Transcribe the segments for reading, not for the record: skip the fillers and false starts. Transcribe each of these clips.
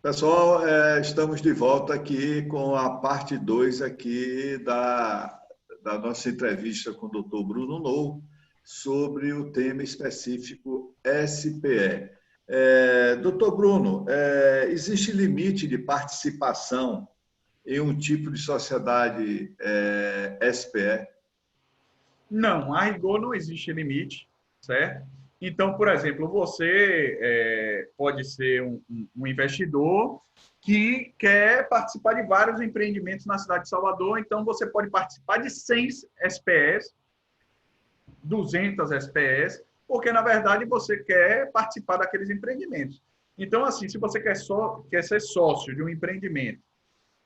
Pessoal, estamos de volta aqui com a parte 2 aqui da nossa entrevista com o Dr. Bruno Nou sobre o tema específico SPE. Dr. Bruno, existe limite de participação em um tipo de sociedade SPE? Não, a rigor não existe limite, certo? Então, por exemplo, você pode ser um investidor que quer participar de vários empreendimentos na cidade de Salvador, então você pode participar de 100 SPEs, 200 SPEs, porque, na verdade, você quer participar daqueles empreendimentos. Então, assim, se você quer ser sócio de um empreendimento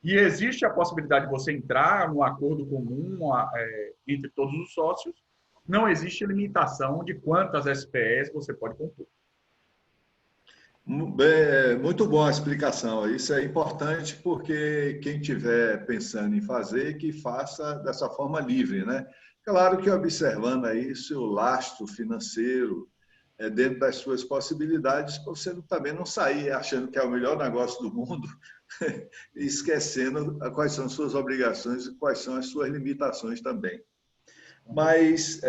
e existe a possibilidade de você entrar no acordo comum entre todos os sócios, não existe limitação de quantas SPEs você pode compor. Muito boa a explicação. Isso é importante porque quem estiver pensando em fazer, que faça dessa forma livre, né? Claro que observando aí seu lastro financeiro dentro das suas possibilidades, para você também não sair achando que é o melhor negócio do mundo e esquecendo quais são suas obrigações e quais são as suas limitações também. Mas,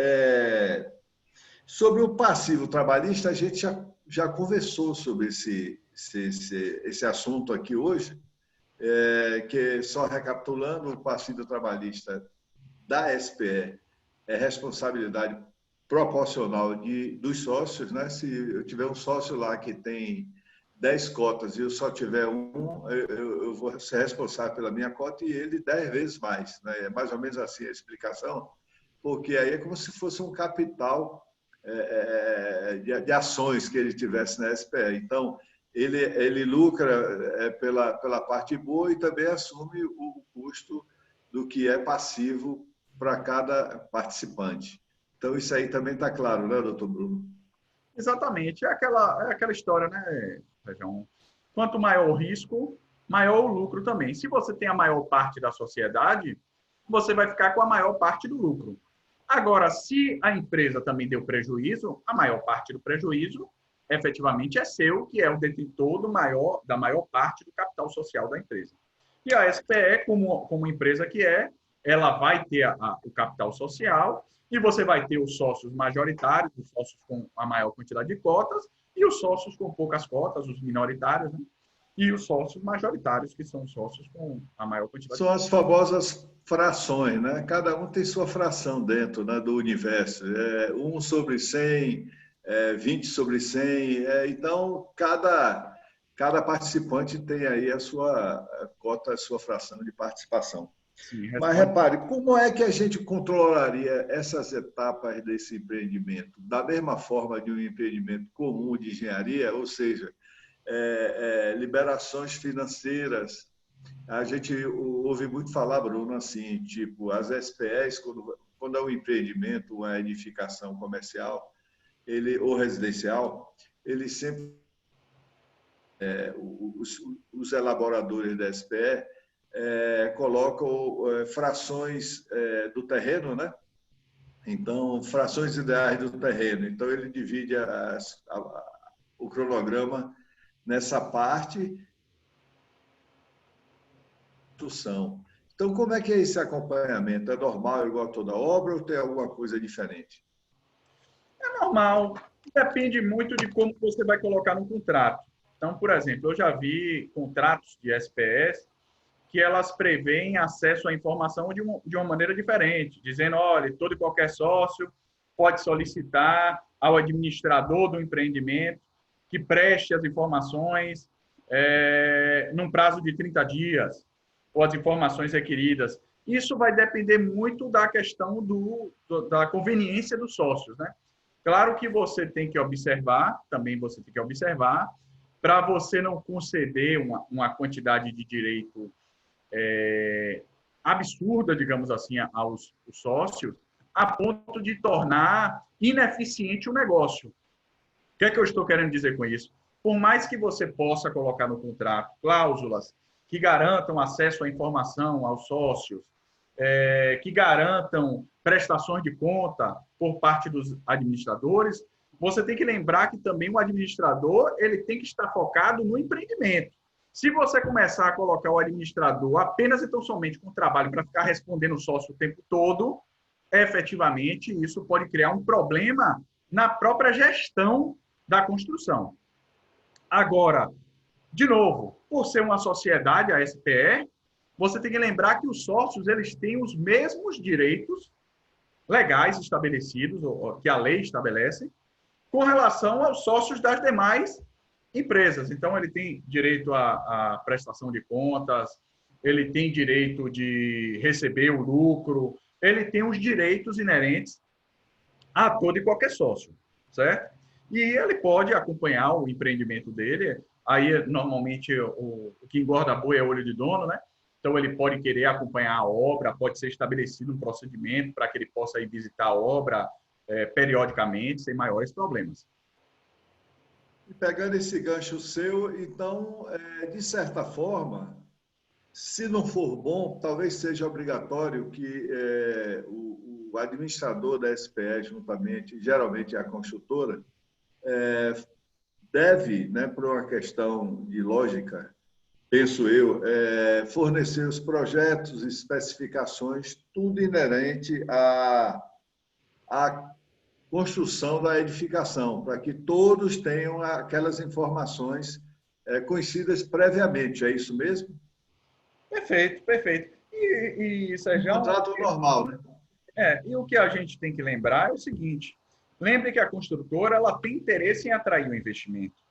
sobre o passivo trabalhista, a gente já conversou sobre esse assunto aqui hoje, que só recapitulando, o passivo trabalhista da SPE é responsabilidade proporcional dos sócios, né? Se eu tiver um sócio lá que tem 10 cotas e eu só tiver um, eu vou ser responsável pela minha cota e ele 10 vezes mais, né? É mais ou menos assim a explicação, porque aí é como se fosse um capital de ações que ele tivesse na SPE. Então, ele lucra pela parte boa e também assume o custo do que é passivo para cada participante. Então, isso aí também está claro, né, doutor Bruno? Exatamente. É aquela história, né, Feijão? Quanto maior o risco, maior o lucro também. Se você tem a maior parte da sociedade, você vai ficar com a maior parte do lucro. Agora, se a empresa também deu prejuízo, a maior parte do prejuízo efetivamente é seu, que é o detentor da maior parte do capital social da empresa. E a SPE, como empresa que ela vai ter o capital social e você vai ter os sócios majoritários, os sócios com a maior quantidade de cotas, e os sócios com poucas cotas, os minoritários, né? E os sócios majoritários, que são sócios com a maior quantidade de São as famosas frações, né? Cada um tem sua fração dentro, né, do universo. 1 sobre 100, 20 sobre 100. Então, cada participante tem aí a sua cota, a sua fração de participação. Sim, Mas responde. repare, como é que a gente controlaria essas etapas desse empreendimento? Da mesma forma de um empreendimento comum de engenharia, ou seja, liberações financeiras. A gente ouve muito falar, Bruno, assim, tipo, as SPEs, quando é um empreendimento, uma edificação comercial ou residencial, ele sempre, os elaboradores da SPE colocam frações do terreno, né? Então, frações ideais do terreno. Então, ele divide o cronograma nessa parte construção. Então, como é que é esse acompanhamento? É normal, igual a toda obra, ou tem alguma coisa diferente? É normal. Depende muito de como você vai colocar no contrato. Então, por exemplo, eu já vi contratos de SPS que elas prevêem acesso à informação de uma maneira diferente, dizendo, olha, todo e qualquer sócio pode solicitar ao administrador do empreendimento que preste as informações num prazo de 30 dias, ou as informações requeridas. Isso vai depender muito da questão da conveniência dos sócios, né? Claro que você tem que observar, também você tem que observar, para você não conceder uma quantidade de direito absurda, digamos assim, aos sócios, a ponto de tornar ineficiente o negócio. O que é que eu estou querendo dizer com isso? Por mais que você possa colocar no contrato cláusulas que garantam acesso à informação aos sócios, que garantam prestações de conta por parte dos administradores, você tem que lembrar que também o administrador ele tem que estar focado no empreendimento. Se você começar a colocar o administrador apenas e tão somente com trabalho para ficar respondendo o sócio o tempo todo, efetivamente isso pode criar um problema na própria gestão da construção. Agora, de novo, por ser uma sociedade, a SPE, você tem que lembrar que os sócios eles têm os mesmos direitos legais estabelecidos, que a lei estabelece, com relação aos sócios das demais empresas. Então, ele tem direito à prestação de contas, ele tem direito de receber o lucro, ele tem os direitos inerentes a todo e qualquer sócio, certo? E ele pode acompanhar o empreendimento dele. Aí, normalmente, o que engorda boi é olho de dono, né? Então, ele pode querer acompanhar a obra, pode ser estabelecido um procedimento para que ele possa ir visitar a obra periodicamente, sem maiores problemas. E pegando esse gancho seu, então, de certa forma, se não for bom, talvez seja obrigatório que o administrador da SPE, juntamente, geralmente é a construtora, deve, né, por uma questão de lógica, penso eu, fornecer os projetos, especificações, tudo inerente à construção da edificação, para que todos tenham aquelas informações conhecidas previamente. É isso mesmo? Perfeito, perfeito. Um contrato normal, né? E o que a gente tem que lembrar é o seguinte: lembre que a construtora ela tem interesse em atrair o investimento.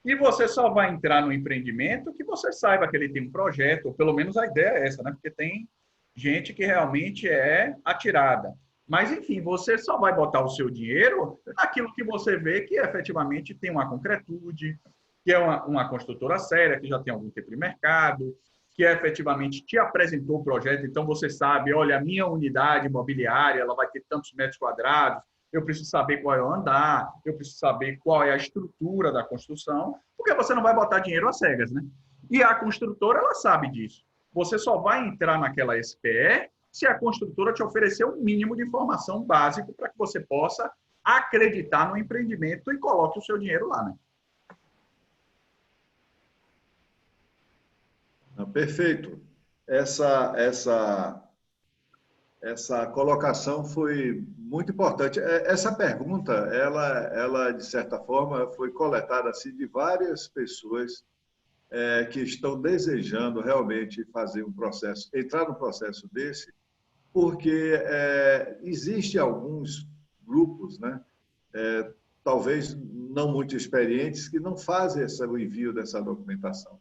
E você só vai entrar no empreendimento que você saiba que ele tem um projeto, ou pelo menos a ideia é essa, né? Porque tem gente que realmente é atirada. Mas, enfim, você só vai botar o seu dinheiro naquilo que você vê que efetivamente tem uma concretude, que é uma construtora séria, que já tem algum tempo de mercado, que efetivamente te apresentou o projeto. Então, você sabe, olha, a minha unidade imobiliária ela vai ter tantos metros quadrados, eu preciso saber qual é o andar, eu preciso saber qual é a estrutura da construção, porque você não vai botar dinheiro às cegas, né? E a construtora, ela sabe disso. Você só vai entrar naquela SPE se a construtora te oferecer um mínimo de informação básico para que você possa acreditar no empreendimento e coloque o seu dinheiro lá, né? Perfeito. Essa colocação foi muito importante. Essa pergunta, ela de certa forma, foi coletada assim, de várias pessoas que estão desejando realmente fazer um processo, entrar no processo desse, porque existe alguns grupos, né, talvez não muito experientes, que não fazem o envio dessa documentação.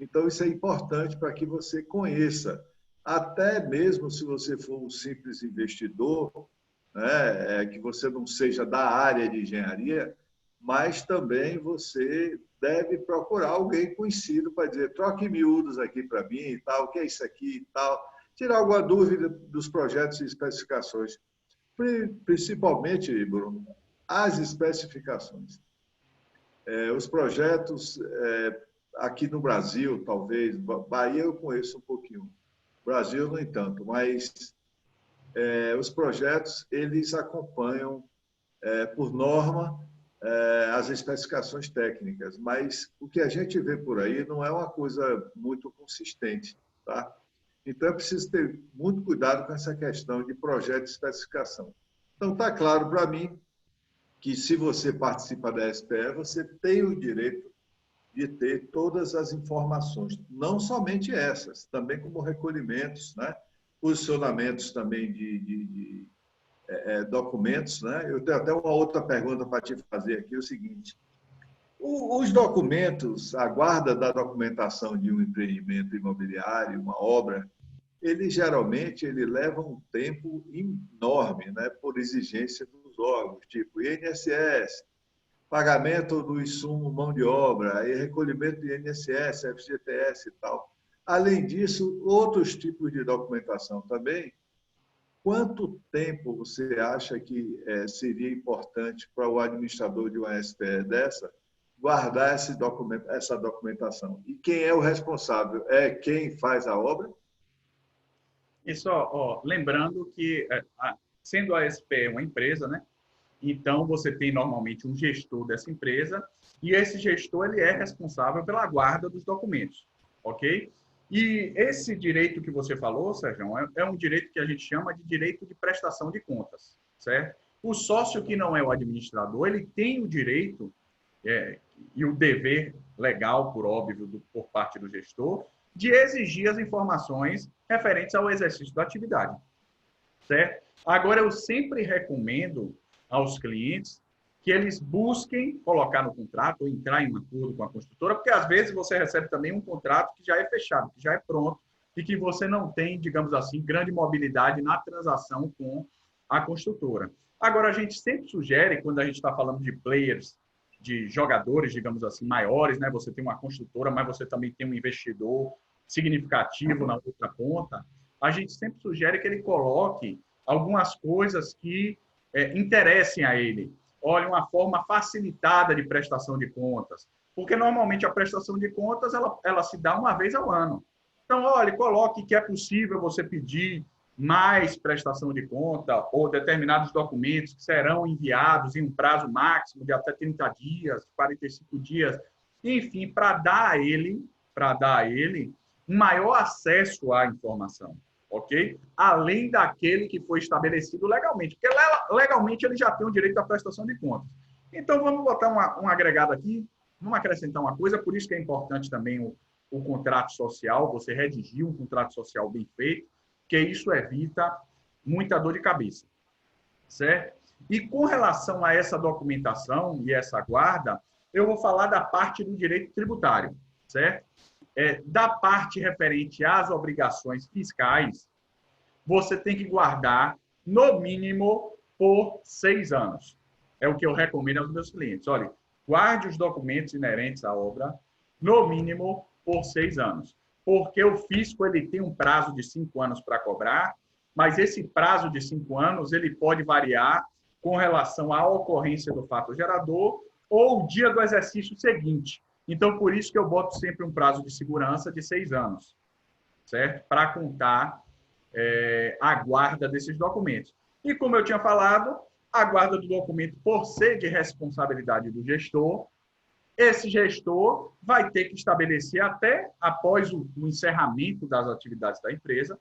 Então, isso é importante para que você conheça, até mesmo se você for um simples investidor, né, que você não seja da área de engenharia, mas também você deve procurar alguém conhecido para dizer, troque miúdos aqui para mim e tal, o que é isso aqui e tal, tirar alguma dúvida dos projetos e especificações. Principalmente, Bruno, as especificações. Os projetos, aqui no Brasil, talvez, Bahia eu conheço um pouquinho, Brasil, no entanto, mas os projetos, eles acompanham, por norma, as especificações técnicas, mas o que a gente vê por aí não é uma coisa muito consistente, tá? Então, é preciso ter muito cuidado com essa questão de projeto de especificação. Então, está claro para mim que, se você participa da SPE, você tem o direito de ter todas as informações, não somente essas, também como recolhimentos, né? Posicionamentos também de documentos, né? Eu tenho até uma outra pergunta para te fazer aqui, é o seguinte: os documentos, a guarda da documentação de um empreendimento imobiliário, uma obra, ele geralmente leva um tempo enorme, né? Por exigência dos órgãos, tipo INSS, pagamento do insumo mão de obra, aí recolhimento de INSS, FGTS e tal. Além disso, outros tipos de documentação também. Quanto tempo você acha que seria importante para o administrador de uma SPE dessa guardar essa documentação? E quem é o responsável? É quem faz a obra? Isso, lembrando que, sendo a SPE uma empresa, né? Então, você tem normalmente um gestor dessa empresa e esse gestor ele é responsável pela guarda dos documentos. ok? E esse direito que você falou, Sérgio, é um direito que a gente chama de direito de prestação de contas, certo? O sócio que não é o administrador, ele tem o direito e o dever legal, por óbvio, por parte do gestor, de exigir as informações referentes ao exercício da atividade, certo? Agora, eu sempre recomendo aos clientes que eles busquem colocar no contrato ou entrar em um acordo com a construtora, porque às vezes você recebe também um contrato que já é fechado, que já é pronto e que você não tem, digamos assim, grande mobilidade na transação com a construtora. Agora, a gente sempre sugere, quando a gente está falando de players, de jogadores, digamos assim, maiores, né? Você tem uma construtora, mas você também tem um investidor significativo na outra ponta, a gente sempre sugere que ele coloque algumas coisas que interessem a ele. Olha, uma forma facilitada de prestação de contas, porque normalmente a prestação de contas ela se dá uma vez ao ano. Então, olha, coloque que é possível você pedir mais prestação de conta ou determinados documentos que serão enviados em um prazo máximo de até 30 dias, 45 dias, enfim, para dar a ele um maior acesso à informação, ok? Além daquele que foi estabelecido legalmente, porque legalmente ele já tem o direito à prestação de contas. Então, vamos botar um agregado aqui, vamos acrescentar uma coisa, por isso que é importante também o contrato social, você redigir um contrato social bem feito, que isso evita muita dor de cabeça, certo? E com relação a essa documentação e essa guarda, eu vou falar da parte do direito tributário, certo? Da parte referente às obrigações fiscais, você tem que guardar no mínimo por 6 anos. É o que eu recomendo aos meus clientes. Olha, guarde os documentos inerentes à obra no mínimo por 6 anos. Porque o fisco ele tem um prazo de 5 anos para cobrar, mas esse prazo de 5 anos ele pode variar com relação à ocorrência do fato gerador ou o dia do exercício seguinte. Então, por isso que eu boto sempre um prazo de segurança de 6 anos, certo? Para contar a guarda desses documentos. E como eu tinha falado, a guarda do documento, por ser de responsabilidade do gestor, esse gestor vai ter que estabelecer até após o encerramento das atividades da empresa,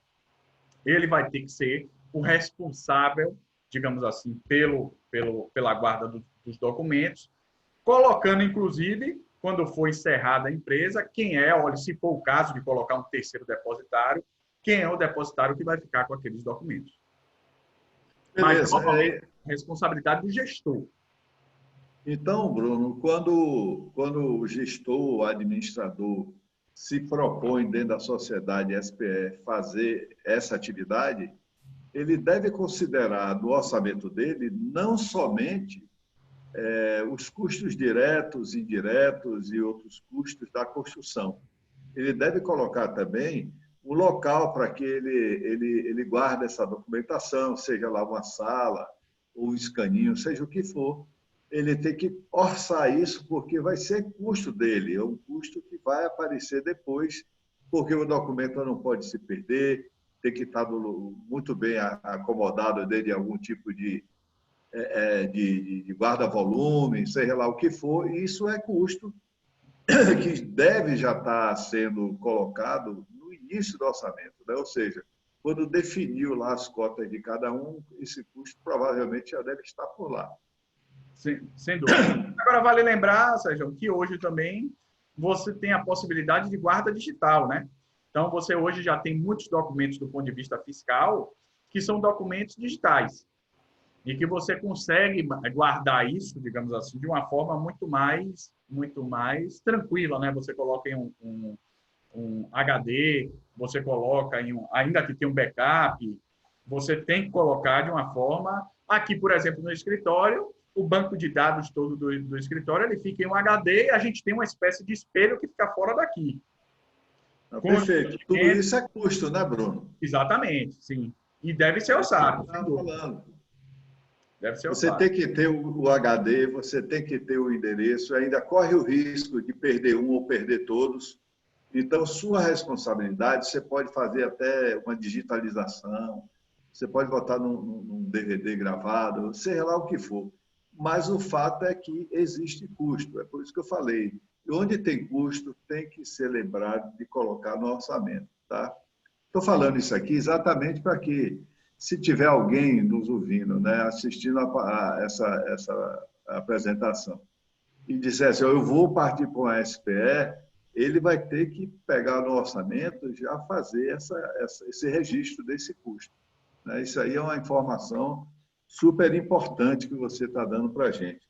ele vai ter que ser o responsável, digamos assim, pela guarda dos documentos, colocando, inclusive, quando for encerrada a empresa, quem é, olha, se for o caso de colocar um terceiro depositário, quem é o depositário que vai ficar com aqueles documentos. Beleza. Mas, novamente, responsabilidade do gestor. Então, Bruno, quando o gestor, o administrador, se propõe dentro da sociedade SPE fazer essa atividade, ele deve considerar no orçamento dele não somente os custos diretos, indiretos e outros custos da construção. Ele deve colocar também um local para que ele guarde essa documentação, seja lá uma sala ou um escaninho, seja o que for. Ele tem que orçar isso porque vai ser custo dele, é um custo que vai aparecer depois, porque o documento não pode se perder, tem que estar muito bem acomodado dentro de algum tipo de guarda-volume, seja lá o que for, e isso é custo que deve já estar sendo colocado no início do orçamento, né? Ou seja, quando definiu lá as cotas de cada um, esse custo provavelmente já deve estar por lá. Sim, sem dúvida. Agora, vale lembrar, Sérgio, que hoje também você tem a possibilidade de guarda digital, né? Então, você hoje já tem muitos documentos do ponto de vista fiscal que são documentos digitais e que você consegue guardar isso, digamos assim, de uma forma muito mais tranquila, né? Você coloca em um HD, você coloca ainda que tem um backup, você tem que colocar de uma forma... Aqui, por exemplo, no escritório, o banco de dados todo do escritório, ele fica em um HD e a gente tem uma espécie de espelho que fica fora daqui. Perfeito. Tudo isso é custo, né, Bruno? Exatamente, sim. E deve ser orçado. Deve ser orçado. Você tem que ter o HD, você tem que ter o endereço, ainda corre o risco de perder um ou perder todos. Então, sua responsabilidade, você pode fazer até uma digitalização, você pode botar num DVD gravado, seja lá o que for. Mas o fato é que existe custo. É por isso que eu falei. onde tem custo, tem que ser lembrado de colocar no orçamento. Tá? Estou falando isso aqui exatamente para que, se tiver alguém nos ouvindo, né, assistindo a essa apresentação, e dissesse, eu vou partir para uma SPE, ele vai ter que pegar no orçamento e já fazer esse registro desse custo. Né? Isso aí é uma informação super importante que você está dando para a gente.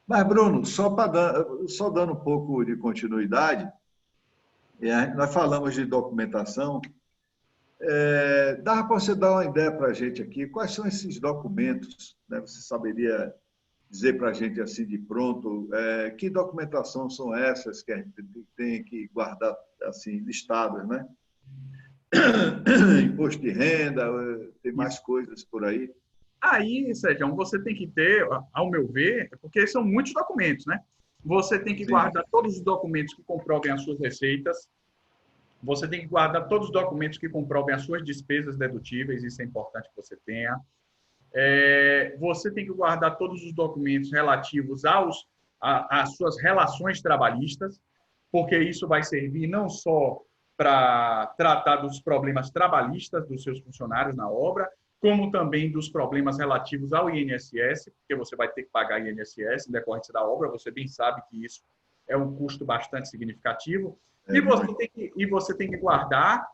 Mas, Bruno, só dando um pouco de continuidade, nós falamos de documentação. Dá para você dar uma ideia para a gente aqui, quais são esses documentos, né? Você saberia dizer para a gente assim de pronto, que documentação são essas que a gente tem que guardar assim, listadas, né? Imposto de renda, tem mais coisas por aí. Aí, Sérgio, você tem que ter, ao meu ver, porque são muitos documentos, né? Você tem que Sim. guardar todos os documentos que comprovem as suas receitas, você tem que guardar todos os documentos que comprovem as suas despesas dedutíveis, isso é importante que você tenha. Você tem que guardar todos os documentos relativos às suas relações trabalhistas, porque isso vai servir não só para tratar dos problemas trabalhistas dos seus funcionários na obra, como também dos problemas relativos ao INSS, porque você vai ter que pagar INSS em decorrência da obra, você bem sabe que isso é um custo bastante significativo. E você tem que guardar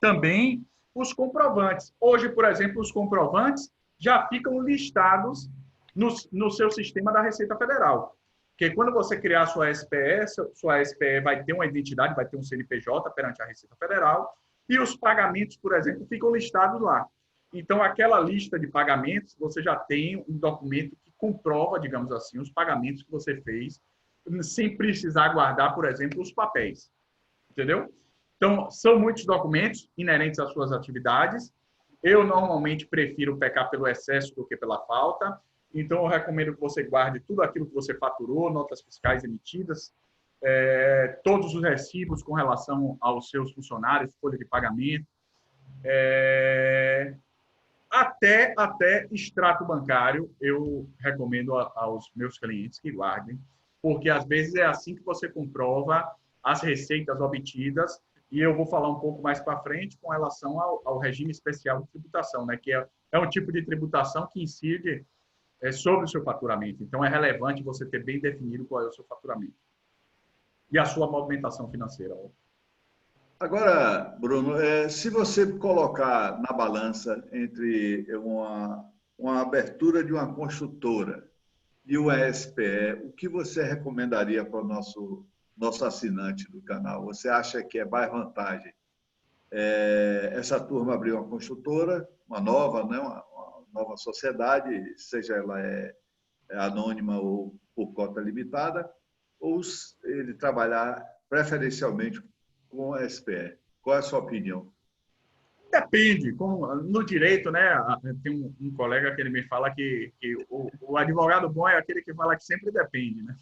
também os comprovantes. Hoje, por exemplo, os comprovantes já ficam listados no seu sistema da Receita Federal. Porque quando você criar sua SPE vai ter uma identidade, vai ter um CNPJ perante a Receita Federal, e os pagamentos, por exemplo, ficam listados lá. Então, aquela lista de pagamentos, você já tem um documento que comprova, digamos assim, os pagamentos que você fez, sem precisar guardar, por exemplo, os papéis. Entendeu? Então, são muitos documentos inerentes às suas atividades. Eu, normalmente, prefiro pecar pelo excesso do que pela falta. Então, eu recomendo que você guarde tudo aquilo que você faturou, notas fiscais emitidas, todos os recibos com relação aos seus funcionários, folha de pagamento, até extrato bancário, eu recomendo aos meus clientes que guardem, porque às vezes é assim que você comprova as receitas obtidas, e eu vou falar um pouco mais para frente com relação ao regime especial de tributação, né, que é um tipo de tributação que incide sobre o seu faturamento. Então, é relevante você ter bem definido qual é o seu faturamento e a sua movimentação financeira. Agora, Bruno, se você colocar na balança entre uma abertura de uma construtora e o SPE, o que você recomendaria para o nosso assinante do canal? Você acha que é mais vantagem essa turma abrir uma construtora, uma nova, né, uma nova sociedade, seja ela anônima ou por cota limitada, ou ele trabalhar preferencialmente com a SPE? Qual é a sua opinião? Depende. No direito, né, tem um colega que ele me fala que o advogado bom é aquele que fala que sempre depende, né?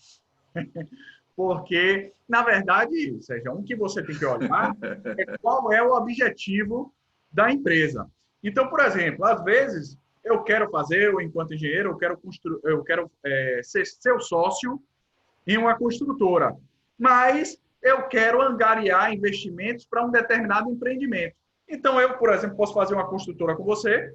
Porque, na verdade, Sérgio, o que você tem que olhar é qual é o objetivo da empresa. Então, por exemplo, às vezes eu quero fazer, eu, enquanto engenheiro, eu quero ser seu sócio em uma construtora, mas eu quero angariar investimentos para um determinado empreendimento. Então, eu, por exemplo, posso fazer uma construtora com você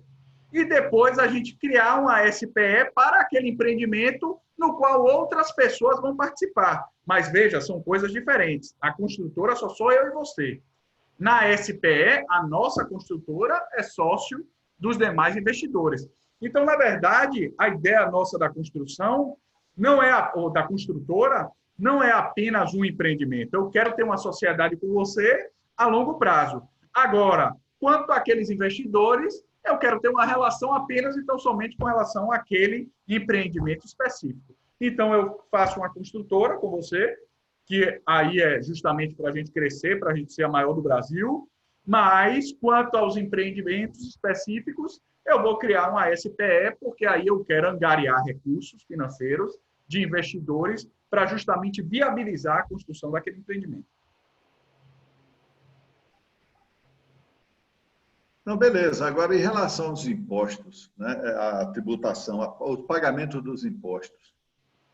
e depois a gente criar uma SPE para aquele empreendimento no qual outras pessoas vão participar. Mas, veja, são coisas diferentes. A construtora só sou eu e você. Na SPE, a nossa construtora é sócio dos demais investidores. Então, na verdade, a ideia nossa da construção ou da construtora não é apenas um empreendimento. Eu quero ter uma sociedade com você a longo prazo. Agora, quanto àqueles investidores, eu quero ter uma relação apenas e tão somente com relação àquele empreendimento específico. Então, eu faço uma construtora com você, que aí é justamente para a gente crescer, para a gente ser a maior do Brasil, mas quanto aos empreendimentos específicos, eu vou criar uma SPE, porque aí eu quero angariar recursos financeiros de investidores para justamente viabilizar a construção daquele empreendimento. Não, beleza. Agora, em relação aos impostos, né, a tributação, o pagamento dos impostos,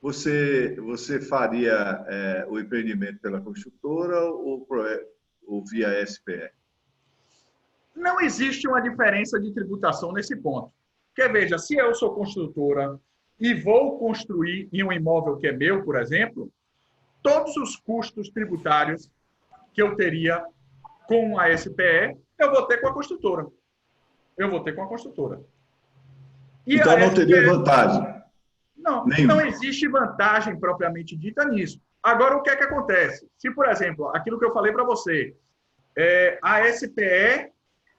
você faria o empreendimento pela construtora ou via SPE? Não existe uma diferença de tributação nesse ponto. Porque, veja, se eu sou construtora e vou construir em um imóvel que é meu, por exemplo, todos os custos tributários que eu teria com a SPE, eu vou ter com a construtora. Eu vou ter com a construtora. E então, a não teria SPE, vantagem? não existe vantagem propriamente dita nisso. Agora, o que é que acontece? Se, por exemplo, aquilo que eu falei para você, a SPE,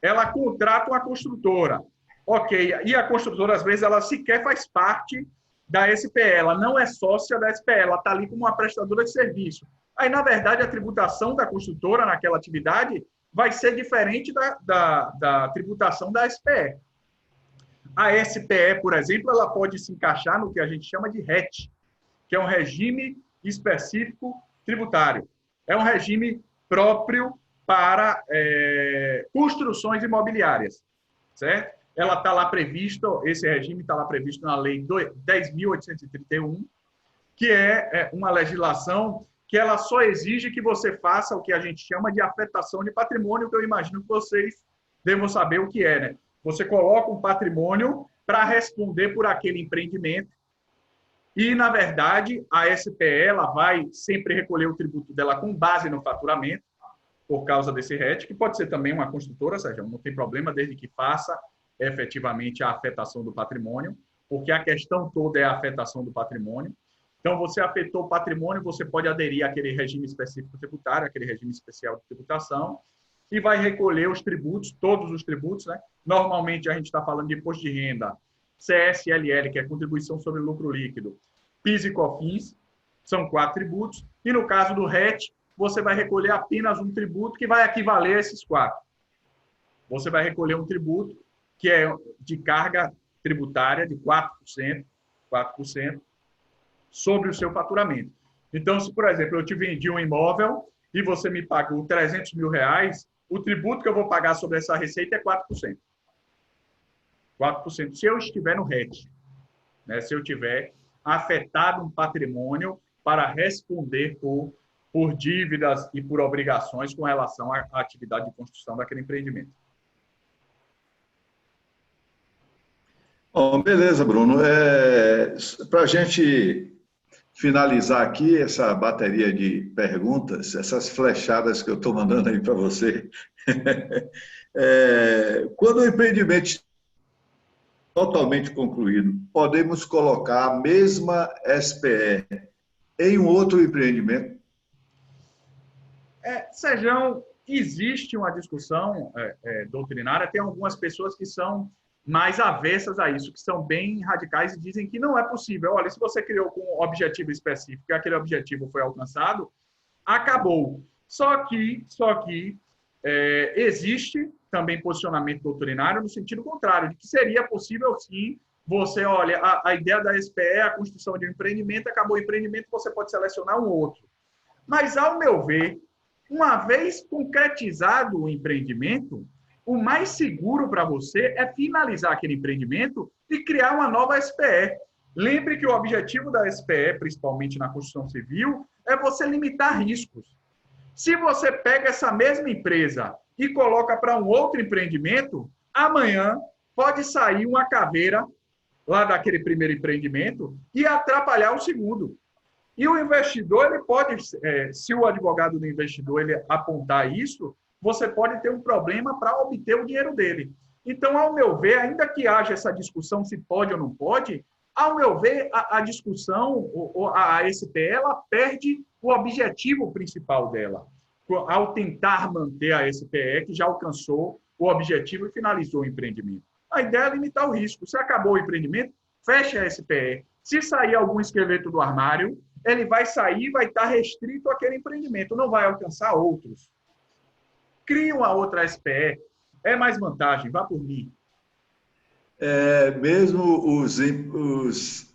ela contrata uma construtora. Ok, e a construtora, às vezes, ela sequer faz parte da SPE, ela não é sócia da SPE, ela está ali como uma prestadora de serviço. Aí, na verdade, a tributação da construtora naquela atividade vai ser diferente da tributação da SPE. A SPE, por exemplo, ela pode se encaixar no que a gente chama de RET, que é um regime específico tributário. É um regime próprio para construções imobiliárias, certo? Ela está lá prevista, esse regime está lá previsto na Lei 10.831, que é uma legislação que ela só exige que você faça o que a gente chama de afetação de patrimônio, que eu imagino que vocês devam saber o que é, né? Você coloca um patrimônio para responder por aquele empreendimento e, na verdade, a SPE ela vai sempre recolher o tributo dela com base no faturamento, por causa desse RET, que pode ser também uma construtora, ou seja, não tem problema desde que faça efetivamente a afetação do patrimônio, porque a questão toda é a afetação do patrimônio. Então, você afetou o patrimônio, você pode aderir àquele regime específico tributário, aquele regime especial de tributação, e vai recolher os tributos, todos os tributos, né? Normalmente, a gente está falando de imposto de renda, CSLL, que é Contribuição sobre Lucro Líquido, PIS e COFINS, são 4 tributos, e no caso do RET, você vai recolher apenas um tributo que vai equivaler a esses 4. Você vai recolher um tributo que é de carga tributária de 4% sobre o seu faturamento. Então, se, por exemplo, eu te vendi um imóvel e você me pagou 300 mil reais, o tributo que eu vou pagar sobre essa receita é 4%. 4%, se eu estiver no RET, né? Se eu tiver afetado um patrimônio para responder por dívidas e por obrigações com relação à atividade de construção daquele empreendimento. Bom, beleza, Bruno. Para a gente finalizar aqui essa bateria de perguntas, essas flechadas que eu estou mandando aí para você, quando o empreendimento totalmente concluído, podemos colocar a mesma SPE em um outro empreendimento? Sérgio, existe uma discussão doutrinária, tem algumas pessoas que são mais avessas a isso, que são bem radicais e dizem que não é possível. Olha, se você criou com um objetivo específico e aquele objetivo foi alcançado, acabou. Só que existe também posicionamento doutrinário no sentido contrário, de que seria possível sim você, olha, a ideia da SPE é a construção de um empreendimento, acabou o empreendimento, você pode selecionar um outro. Mas, ao meu ver, uma vez concretizado o empreendimento, o mais seguro para você é finalizar aquele empreendimento e criar uma nova SPE. Lembre que o objetivo da SPE, principalmente na construção civil, é você limitar riscos. Se você pega essa mesma empresa e coloca para um outro empreendimento, amanhã pode sair uma caveira lá daquele primeiro empreendimento e atrapalhar o segundo. E o investidor, ele pode, se o advogado do investidor ele apontar isso, você pode ter um problema para obter o dinheiro dele. Então, ao meu ver, ainda que haja essa discussão se pode ou não pode, ao meu ver, a discussão, a SPE, ela perde o objetivo principal dela, ao tentar manter a SPE, que já alcançou o objetivo e finalizou o empreendimento. A ideia é limitar o risco. Se acabou o empreendimento, feche a SPE. Se sair algum esqueleto do armário, ele vai sair e vai estar restrito àquele empreendimento, não vai alcançar outros. Crie uma outra SPE, é mais vantagem, vá por mim. Mesmo os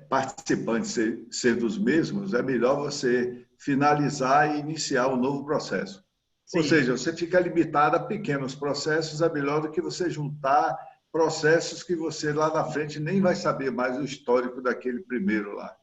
participantes sendo os mesmos, é melhor você finalizar e iniciar um novo processo. Sim. Ou seja, você fica limitado a pequenos processos, é melhor do que você juntar processos que você lá na frente nem vai saber mais o histórico daquele primeiro lá.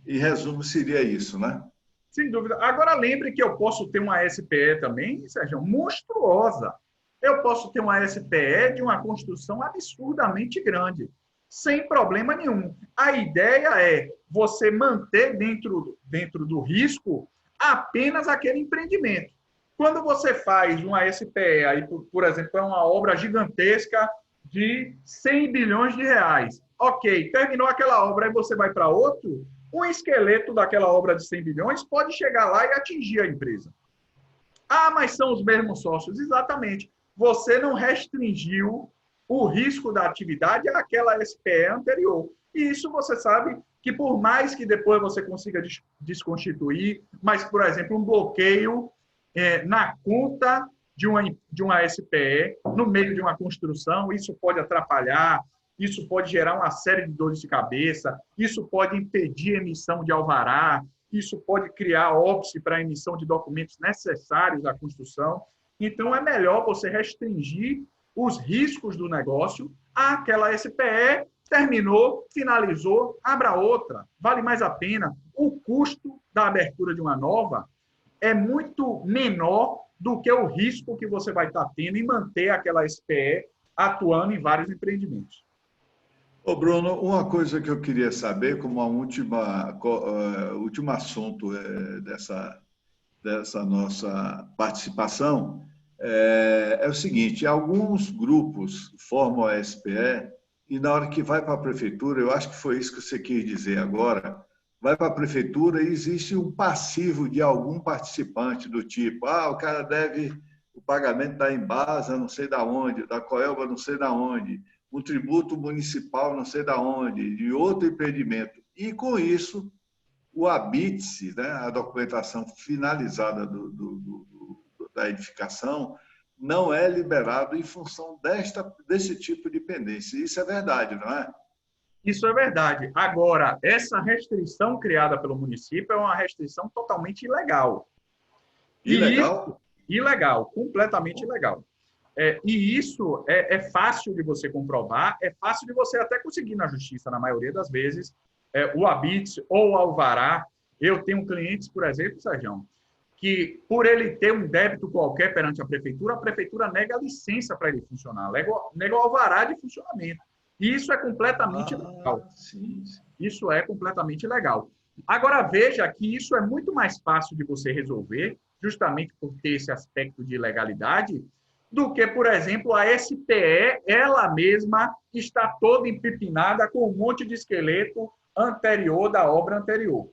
Em resumo, seria isso, né? Sem dúvida. Agora, lembre que eu posso ter uma SPE também, Sérgio, monstruosa. Eu posso ter uma SPE de uma construção absurdamente grande, sem problema nenhum. A ideia é você manter dentro do risco apenas aquele empreendimento. Quando você faz uma SPE, aí, por exemplo, é uma obra gigantesca de 100 bilhões de reais. Ok, terminou aquela obra e você vai para outro, um esqueleto daquela obra de 100 bilhões pode chegar lá e atingir a empresa. Ah, mas são os mesmos sócios. Exatamente. Você não restringiu o risco da atividade àquela SPE anterior. E isso você sabe que por mais que depois você consiga desconstituir, mas, por exemplo, um bloqueio na conta de uma SPE, no meio de uma construção, isso pode atrapalhar, isso pode gerar uma série de dores de cabeça, isso pode impedir a emissão de alvará, isso pode criar óbice para a emissão de documentos necessários à construção. Então, é melhor você restringir os riscos do negócio àquela SPE, terminou, finalizou, abra outra, vale mais a pena. O custo da abertura de uma nova é muito menor do que o risco que você vai estar tendo em manter aquela SPE atuando em vários empreendimentos. Ô Bruno, uma coisa que eu queria saber, como a último assunto dessa nossa participação, é o seguinte: alguns grupos formam a SPE e na hora que vai para a prefeitura, eu acho que foi isso que você quis dizer agora, vai para a prefeitura e existe um passivo de algum participante do tipo, o cara deve o pagamento da Embasa, não sei da onde, da Coelba, não sei da onde, um tributo municipal, não sei da onde, de outro empreendimento. E, com isso, o habite-se, né, a documentação finalizada da edificação, não é liberado em função desse tipo de pendência. Isso é verdade, não é? Isso é verdade. Agora, essa restrição criada pelo município é uma restrição totalmente ilegal. Ilegal? Ilegal, completamente ilegal. E isso é fácil de você comprovar, é fácil de você até conseguir na justiça, na maioria das vezes, o habite ou o alvará. Eu tenho clientes, por exemplo, Sérgio, que por ele ter um débito qualquer perante a prefeitura nega a licença para ele funcionar, nega o alvará de funcionamento. E isso é completamente ilegal. Sim. Isso é completamente ilegal. Agora, veja que isso é muito mais fácil de você resolver, justamente por ter esse aspecto de ilegalidade, do que, por exemplo, a SPE, ela mesma está toda empipinada com um monte de esqueleto anterior da obra anterior.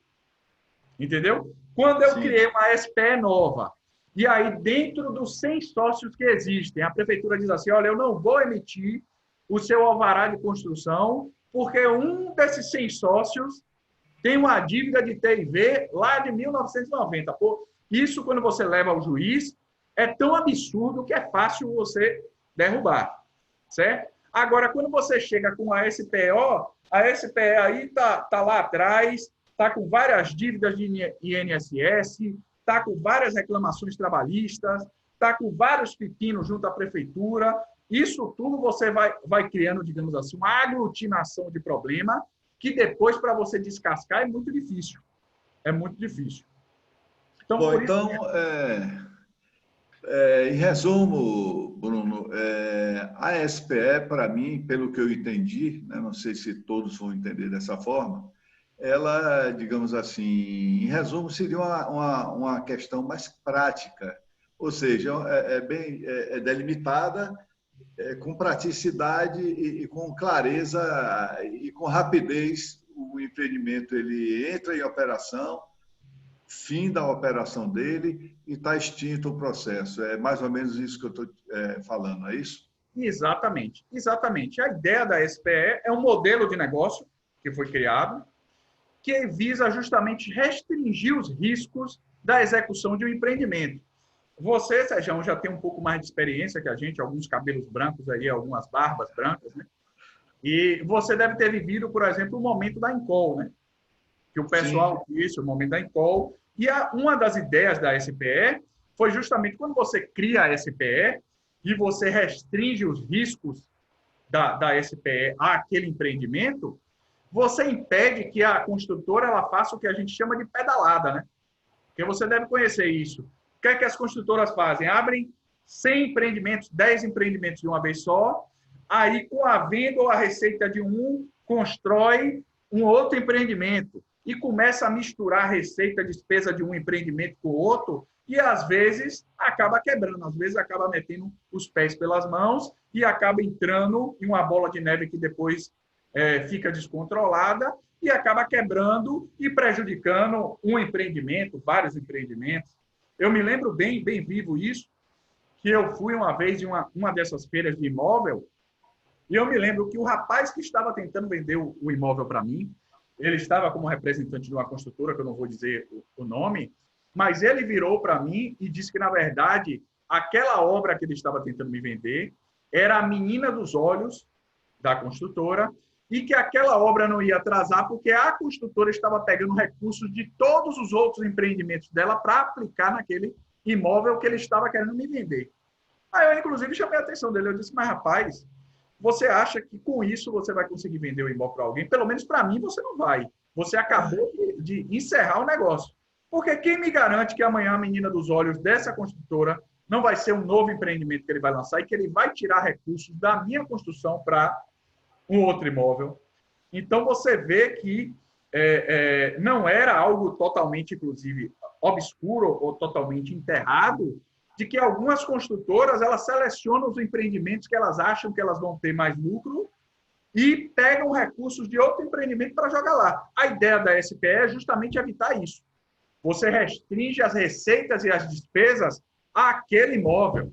Entendeu? Quando eu criei uma SPE nova, e aí dentro dos 100 sócios que existem, a prefeitura diz assim, olha, eu não vou emitir o seu alvará de construção, porque um desses 100 sócios tem uma dívida de TIV lá de 1990. Pô, isso, quando você leva ao juiz, é tão absurdo que é fácil você derrubar, certo? Agora, quando você chega com a SPO, a SPE aí tá lá atrás, está com várias dívidas de INSS, está com várias reclamações trabalhistas, está com vários pepinos junto à prefeitura. Isso tudo você vai criando, digamos assim, uma aglutinação de problema que depois, para você descascar, é muito difícil. É muito difícil. Então, bom, então, em resumo, Bruno, a SPE, para mim, pelo que eu entendi, né, não sei se todos vão entender dessa forma, ela, digamos assim, em resumo, seria uma questão mais prática, ou seja, bem delimitada, com praticidade e com clareza e com rapidez. O empreendimento ele entra em operação, fim da operação dele e está extinto o processo. É mais ou menos isso que eu estou falando, é isso? Exatamente, exatamente. A ideia da SPE é um modelo de negócio que foi criado que visa justamente restringir os riscos da execução de um empreendimento. Você, Sérgio, já tem um pouco mais de experiência que a gente, alguns cabelos brancos aí, algumas barbas brancas, né? E você deve ter vivido, por exemplo, o momento da Encol, né? Que o pessoal disse, o momento da Encol. E uma das ideias da SPE foi justamente quando você cria a SPE e você restringe os riscos da SPE àquele empreendimento, você impede que a construtora ela faça o que a gente chama de pedalada, né? Porque você deve conhecer isso. O que é que as construtoras fazem? Abrem 100 empreendimentos, 10 empreendimentos de uma vez só, aí com a venda ou a receita de um, constrói um outro empreendimento e começa a misturar a receita, a despesa de um empreendimento com o outro e, às vezes, acaba quebrando, às vezes acaba metendo os pés pelas mãos e acaba entrando em uma bola de neve que depois fica descontrolada e acaba quebrando e prejudicando um empreendimento, vários empreendimentos. Eu me lembro bem vivo isso, que eu fui uma vez em uma dessas feiras de imóvel e eu me lembro que o rapaz que estava tentando vender o imóvel para mim, ele estava como representante de uma construtora, que eu não vou dizer o nome, mas ele virou para mim e disse que, na verdade, aquela obra que ele estava tentando me vender era a menina dos olhos da construtora e que aquela obra não ia atrasar porque a construtora estava pegando recursos de todos os outros empreendimentos dela para aplicar naquele imóvel que ele estava querendo me vender. Aí eu, inclusive, chamei a atenção dele. Eu disse, mas, rapaz, você acha que com isso você vai conseguir vender o imóvel para alguém? Pelo menos para mim você não vai. Você acabou de encerrar o negócio. Porque quem me garante que amanhã a menina dos olhos dessa construtora não vai ser um novo empreendimento que ele vai lançar e que ele vai tirar recursos da minha construção para um outro imóvel? Então, você vê que não era algo totalmente, inclusive, obscuro ou totalmente enterrado, de que algumas construtoras elas selecionam os empreendimentos que elas acham que elas vão ter mais lucro e pegam recursos de outro empreendimento para jogar lá. A ideia da SPE é justamente evitar isso. Você restringe as receitas e as despesas àquele imóvel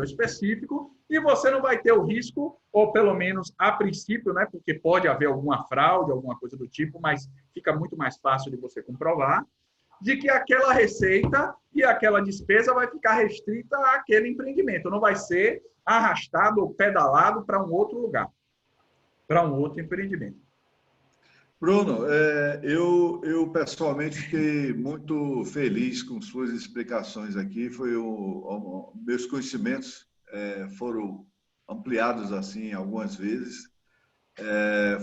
específico, e você não vai ter o risco, ou pelo menos a princípio, né, porque pode haver alguma fraude, alguma coisa do tipo, mas fica muito mais fácil de você comprovar, de que aquela receita e aquela despesa vai ficar restrita àquele empreendimento, não vai ser arrastado ou pedalado para um outro lugar, para um outro empreendimento. Bruno, eu pessoalmente fiquei muito feliz com suas explicações aqui. Meus conhecimentos foram ampliados assim algumas vezes.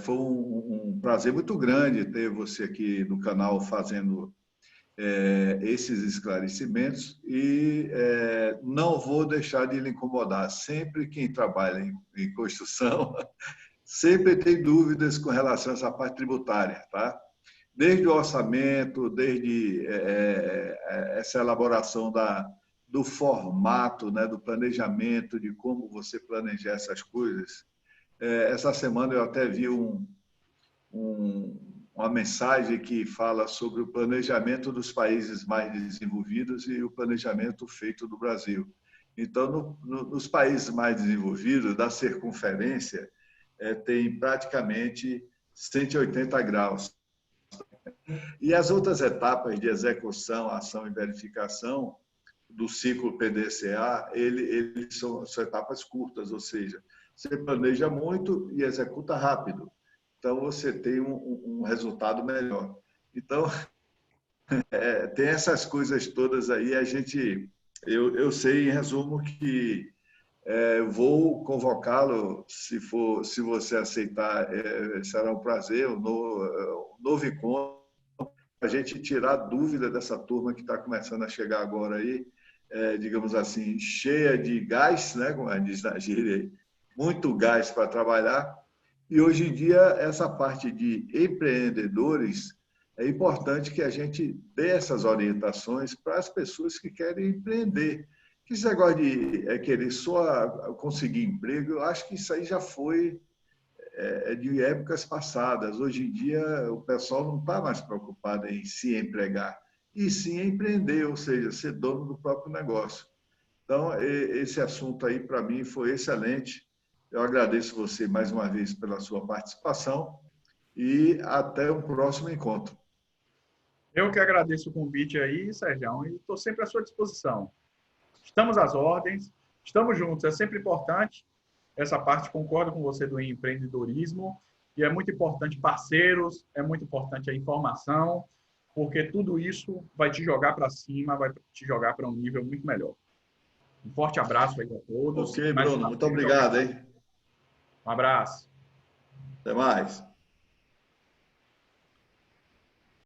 Foi um prazer muito grande ter você aqui no canal fazendo esses esclarecimentos e não vou deixar de lhe incomodar. Sempre quem trabalha em construção sempre tem dúvidas com relação a essa parte tributária, tá? Desde o orçamento, desde essa elaboração do formato, né, do planejamento, de como você planejar essas coisas. Essa semana eu até vi uma mensagem que fala sobre o planejamento dos países mais desenvolvidos e o planejamento feito do Brasil. Então, nos países mais desenvolvidos, da circunferência, tem praticamente 180 graus. E as outras etapas de execução, ação e verificação do ciclo PDCA, eles são etapas curtas, ou seja, você planeja muito e executa rápido. Então, você tem um resultado melhor. Então, tem essas coisas todas aí. Eu sei, em resumo, que vou convocá-lo, se você aceitar, será um prazer, um novo encontro, a gente tirar a dúvida dessa turma que está começando a chegar agora aí, digamos assim, cheia de gás, né, como a gente diz na gíria, muito gás para trabalhar. E hoje em dia, essa parte de empreendedores, é importante que a gente dê essas orientações para as pessoas que querem empreender. Que esse negócio de querer só conseguir emprego, eu acho que isso aí já foi de épocas passadas. Hoje em dia, o pessoal não está mais preocupado em se empregar, e sim empreender, ou seja, ser dono do próprio negócio. Então, esse assunto aí, para mim, foi excelente. Eu agradeço você mais uma vez pela sua participação e até o próximo encontro. Eu que agradeço o convite aí, Sérgio, e estou sempre à sua disposição. Estamos às ordens, estamos juntos. É sempre importante essa parte, concordo com você, do empreendedorismo, e é muito importante parceiros, é muito importante a informação, porque tudo isso vai te jogar para cima, vai te jogar para um nível muito melhor. Um forte abraço aí a todos. Ok, Bruno, muito obrigado, hein? Um abraço. Até mais.